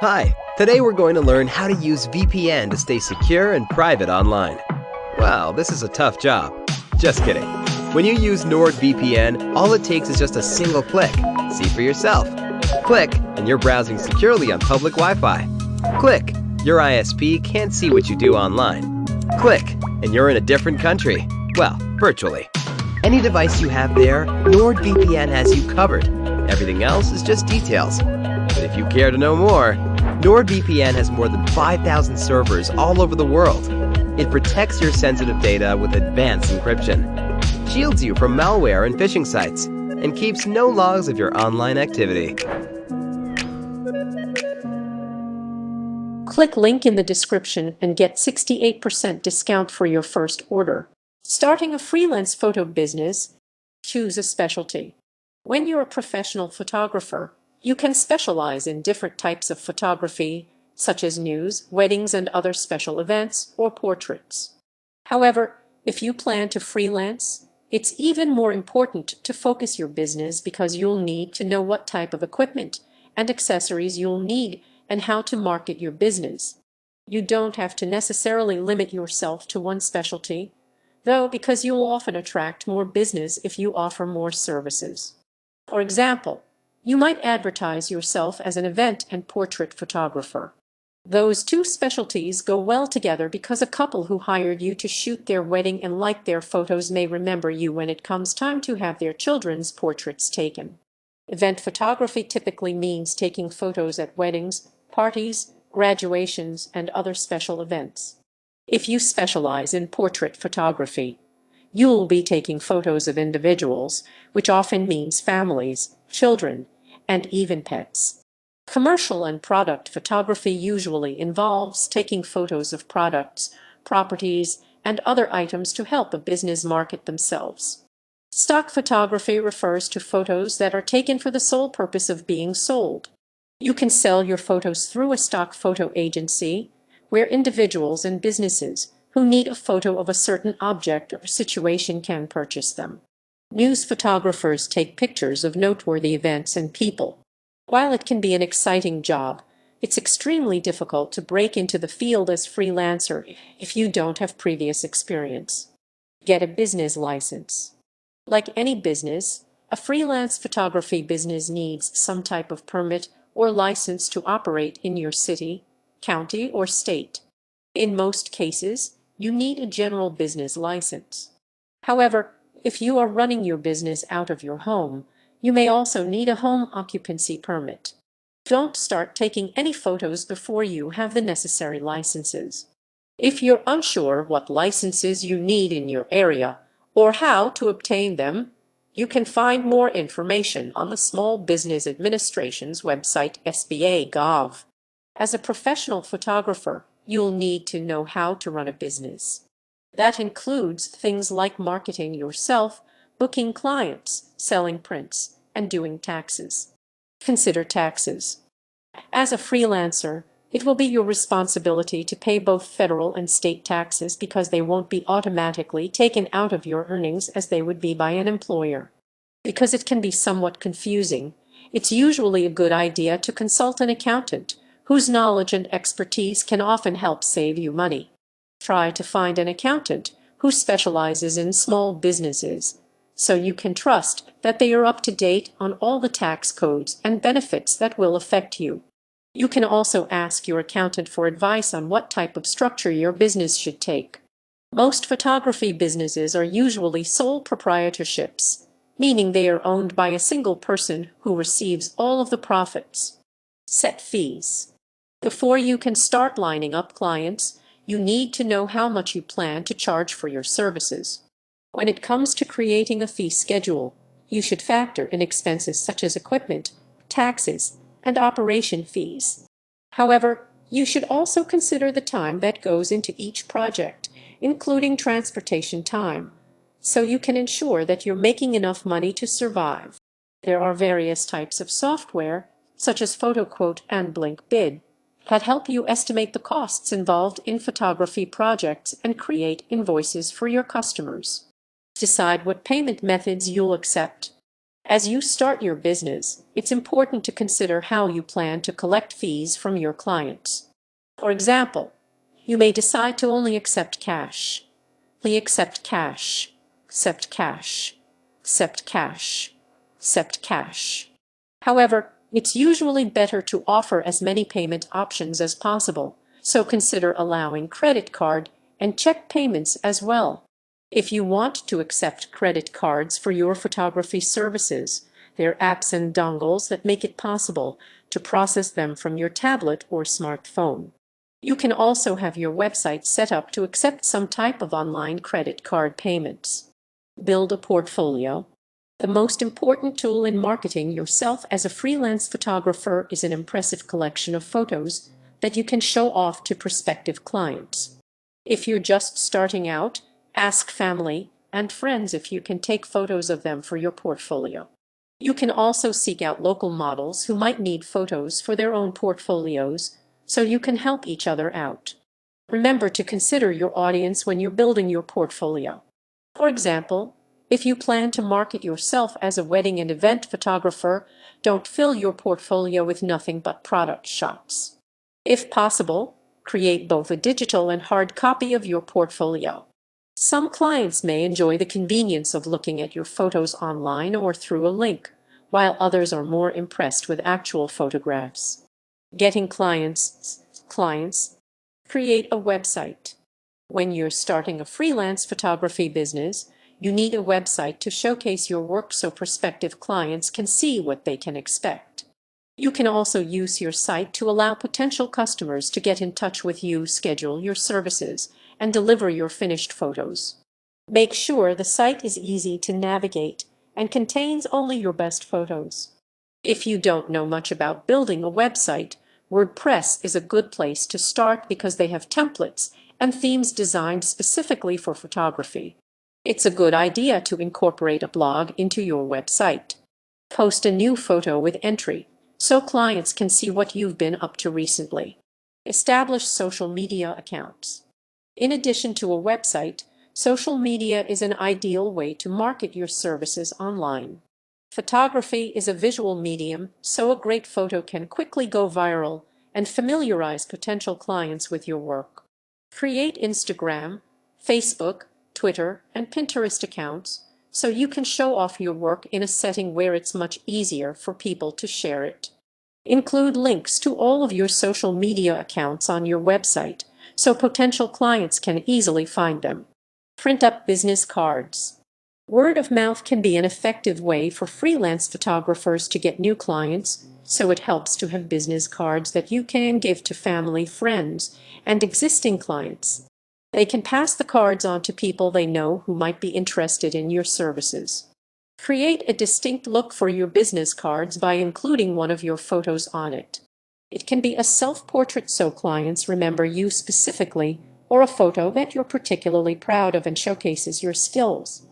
Hi, today we're going to learn how to use VPN to stay secure and private online. Wow, this is a tough job. Just kidding. When you use NordVPN, all it takes is just a single click. See for yourself. Click, and you're browsing securely on public Wi-Fi. Click, your ISP can't see what you do online. Click, and you're in a different country. Well, virtually. Any device you have there, NordVPN has you covered. Everything else is just details. But if you care to know more, NordVPN has more than 5,000 servers all over the world. It protects your sensitive data with advanced encryption, shields you from malware and phishing sites, and keeps no logs of your online activity. Click link in the description and get 68% discount for your first order. Starting a freelance photo business, choose a specialty. When you're a professional photographer, you can specialize in different types of photography, such as news, weddings, and other special events, or portraits. However, if you plan to freelance, it's even more important to focus your business because you'll need to know what type of equipment and accessories you'll need and how to market your business. You don't have to necessarily limit yourself to one specialty, though, because you'll often attract more business if you offer more services. For example, you might advertise yourself as an event and portrait photographer. Those two specialties go well together because a couple who hired you to shoot their wedding and like their photos may remember you when it comes time to have their children's portraits taken. Event photography typically means taking photos at weddings, parties, graduations, and other special events. If you specialize in portrait photography, you'll be taking photos of individuals, which often means families, children, and even pets. Commercial and product photography usually involves taking photos of products, properties, and other items to help a business market themselves. Stock photography refers to photos that are taken for the sole purpose of being sold. You can sell your photos through a stock photo agency, where individuals and businesses who need a photo of a certain object or situation can purchase them. News photographers take pictures of noteworthy events and people. While it can be an exciting job, it's extremely difficult to break into the field as freelancer if you don't have previous experience. Get a business license. Like any business, a freelance photography business needs some type of permit or license to operate in your city, county, or state. In most cases, you need a general business license. However, if you are running your business out of your home, you may also need a home occupancy permit. Don't start taking any photos before you have the necessary licenses. If you're unsure what licenses you need in your area or how to obtain them, you can find more information on the Small Business Administration's website, SBA.gov. As a professional photographer, you'll need to know how to run a business. That includes things like marketing yourself, booking clients, selling prints, and doing taxes. Consider taxes. As a freelancer, it will be your responsibility to pay both federal and state taxes because they won't be automatically taken out of your earnings as they would be by an employer. Because it can be somewhat confusing, it's usually a good idea to consult an accountant whose knowledge and expertise can often help save you money. Try to find an accountant who specializes in small businesses, so you can trust that they are up to date on all the tax codes and benefits that will affect you. You can also ask your accountant for advice on what type of structure your business should take. Most photography businesses are usually sole proprietorships, meaning they are owned by a single person who receives all of the profits. Set fees. Before you can start lining up clients, you need to know how much you plan to charge for your services. When it comes to creating a fee schedule, you should factor in expenses such as equipment, taxes, and operation fees. However, you should also consider the time that goes into each project, including transportation time, so you can ensure that you're making enough money to survive. There are various types of software, such as PhotoQuote and BlinkBid, that help you estimate the costs involved in photography projects and create invoices for your customers. Decide what payment methods you'll accept. As you start your business, it's important to consider how you plan to collect fees from your clients. For example, you may decide to only accept cash. Only accept cash, accept cash, accept cash, accept cash. However, it's usually better to offer as many payment options as possible, so consider allowing credit card and check payments as well. If you want to accept credit cards for your photography services, there are apps and dongles that make it possible to process them from your tablet or smartphone. You can also have your website set up to accept some type of online credit card payments. Build a portfolio. The most important tool in marketing yourself as a freelance photographer is an impressive collection of photos that you can show off to prospective clients. If you're just starting out, ask family and friends if you can take photos of them for your portfolio. You can also seek out local models who might need photos for their own portfolios, so you can help each other out. Remember to consider your audience when you're building your portfolio. For example, if you plan to market yourself as a wedding and event photographer, don't fill your portfolio with nothing but product shots. If possible, create both a digital and hard copy of your portfolio. Some clients may enjoy the convenience of looking at your photos online or through a link, while others are more impressed with actual photographs. Getting clients. Create a website. When you're starting a freelance photography business, you need a website to showcase your work so prospective clients can see what they can expect. You can also use your site to allow potential customers to get in touch with you, schedule your services, and deliver your finished photos. Make sure the site is easy to navigate and contains only your best photos. If you don't know much about building a website, WordPress is a good place to start because they have templates and themes designed specifically for photography. It's a good idea to incorporate a blog into your website. Post a new photo with entry, so clients can see what you've been up to recently. Establish social media accounts. In addition to a website, social media is an ideal way to market your services online. Photography is a visual medium, so a great photo can quickly go viral and familiarize potential clients with your work. Create Instagram, Facebook, Twitter, and Pinterest accounts so you can show off your work in a setting where it's much easier for people to share it. Include links to all of your social media accounts on your website so potential clients can easily find them. Print up business cards. Word of mouth can be an effective way for freelance photographers to get new clients, so it helps to have business cards that you can give to family, friends, and existing clients. They can pass the cards on to people they know who might be interested in your services. Create a distinct look for your business cards by including one of your photos on it. It can be a self-portrait so clients remember you specifically, or a photo that you're particularly proud of and showcases your skills.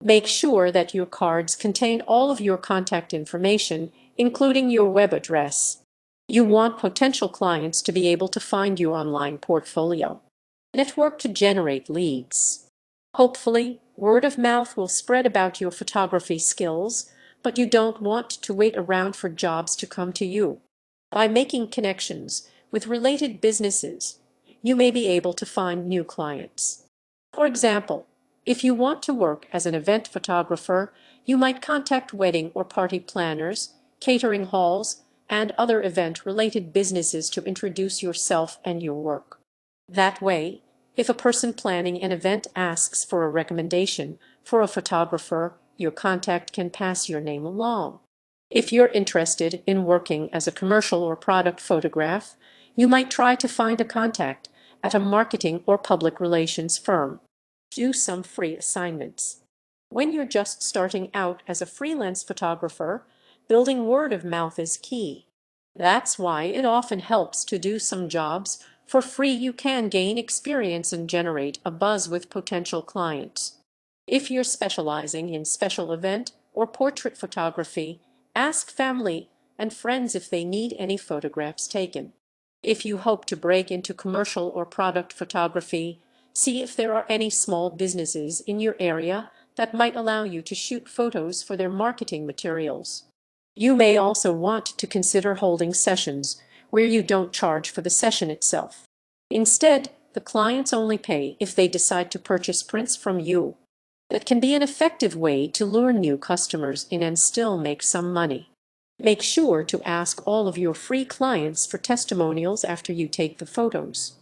Make sure that your cards contain all of your contact information, including your web address. You want potential clients to be able to find your online portfolio. Network to generate leads. Hopefully, word of mouth will spread about your photography skills, but you don't want to wait around for jobs to come to you. By making connections with related businesses, you may be able to find new clients. For example, if you want to work as an event photographer, you might contact wedding or party planners, catering halls, and other event-related businesses to introduce yourself and your work. That way, if a person planning an event asks for a recommendation for a photographer, your contact can pass your name along. If you're interested in working as a commercial or product photograph, you might try to find a contact at a marketing or public relations firm. Do some free assignments. When you're just starting out as a freelance photographer, building word of mouth is key. That's why it often helps to do some jobs for free. You can gain experience and generate a buzz with potential clients. If you're specializing in special event or portrait photography, ask family and friends if they need any photographs taken. If you hope to break into commercial or product photography, see if there are any small businesses in your area that might allow you to shoot photos for their marketing materials. You may also want to consider holding sessions where you don't charge for the session itself. Instead, the clients only pay if they decide to purchase prints from you. That can be an effective way to lure new customers in and still make some money. Make sure to ask all of your free clients for testimonials after you take the photos.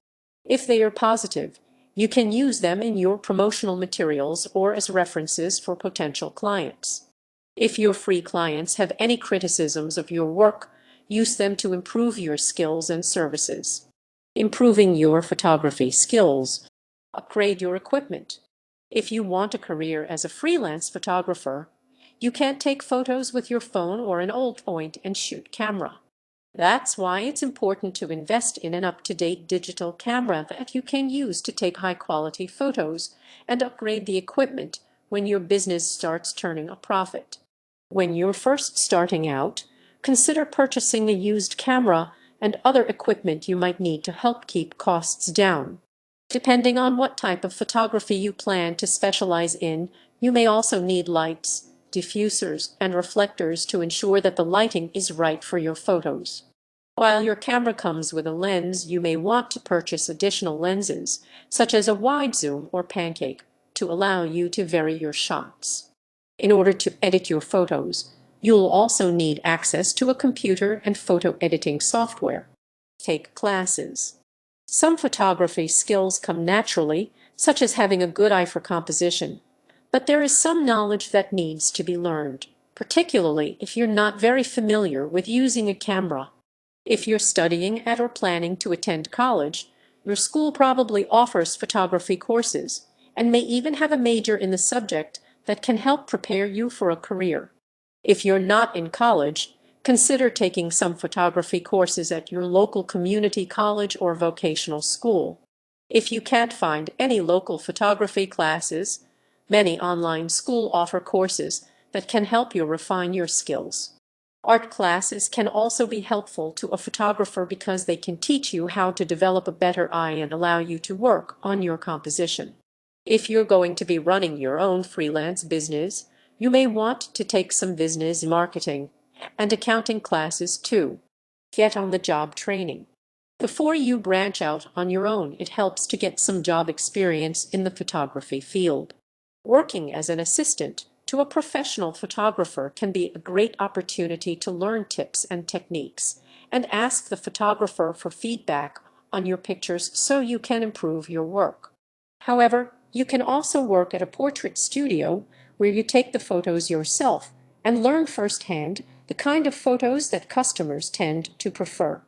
If they are positive, you can use them in your promotional materials or as references for potential clients. If your free clients have any criticisms of your work, use them to improve your skills and services. Improving your photography skills. Upgrade your equipment. If you want a career as a freelance photographer, you can't take photos with your phone or an old point and shoot camera. That's why it's important to invest in an up-to-date digital camera that you can use to take high-quality photos and upgrade the equipment when your business starts turning a profit. When you're first starting out, consider purchasing a used camera and other equipment you might need to help keep costs down. Depending on what type of photography you plan to specialize in, you may also need lights, diffusers, and reflectors to ensure that the lighting is right for your photos. While your camera comes with a lens, you may want to purchase additional lenses, such as a wide zoom or pancake, to allow you to vary your shots. In order to edit your photos, you'll also need access to a computer and photo editing software. Take classes. Some photography skills come naturally, such as having a good eye for composition, but there is some knowledge that needs to be learned, particularly if you're not very familiar with using a camera. If you're studying at or planning to attend college, your school probably offers photography courses and may even have a major in the subject that can help prepare you for a career. If you're not in college, consider taking some photography courses at your local community college or vocational school. If you can't find any local photography classes, many online schools offer courses that can help you refine your skills. Art classes can also be helpful to a photographer because they can teach you how to develop a better eye and allow you to work on your composition. If you're going to be running your own freelance business, you may want to take some business marketing and accounting classes too. Get on the job training. Before you branch out on your own, it helps to get some job experience in the photography field. Working as an assistant to a professional photographer can be a great opportunity to learn tips and techniques and ask the photographer for feedback on your pictures so you can improve your work. However, you can also work at a portrait studio where you take the photos yourself and learn firsthand the kind of photos that customers tend to prefer.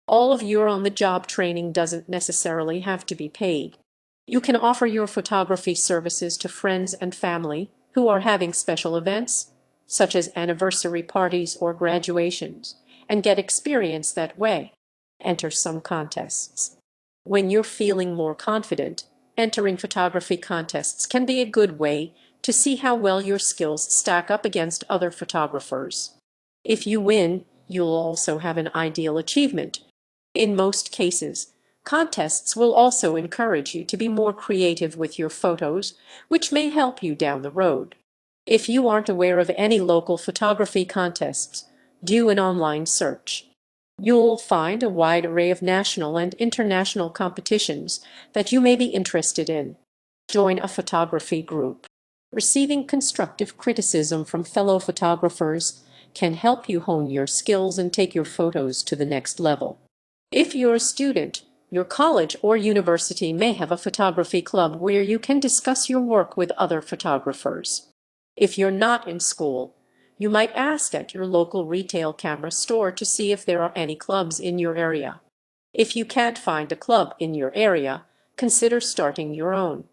All of your on-the-job training doesn't necessarily have to be paid. You can offer your photography services to friends and family who are having special events, such as anniversary parties or graduations, and get experience that way. Enter some contests. When you're feeling more confident, entering photography contests can be a good way to see how well your skills stack up against other photographers. If you win, you'll also have an ideal achievement. In most cases, contests will also encourage you to be more creative with your photos, which may help you down the road. If you aren't aware of any local photography contests, do an online search. You'll find a wide array of national and international competitions that you may be interested in. Join a photography group. Receiving constructive criticism from fellow photographers can help you hone your skills and take your photos to the next level. If you're a student, your college or university may have a photography club where you can discuss your work with other photographers. If you're not in school, you might ask at your local retail camera store to see if there are any clubs in your area. If you can't find a club in your area, consider starting your own.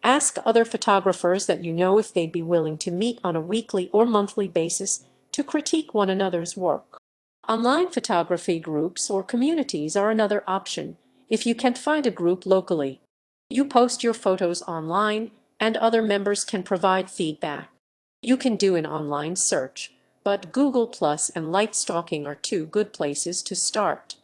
Ask other photographers that you know if they'd be willing to meet on a weekly or monthly basis to critique one another's work. Online photography groups or communities are another option if you can't find a group locally. You post your photos online, and other members can provide feedback. You can do an online search, but Google Plus and Light Stalking are two good places to start.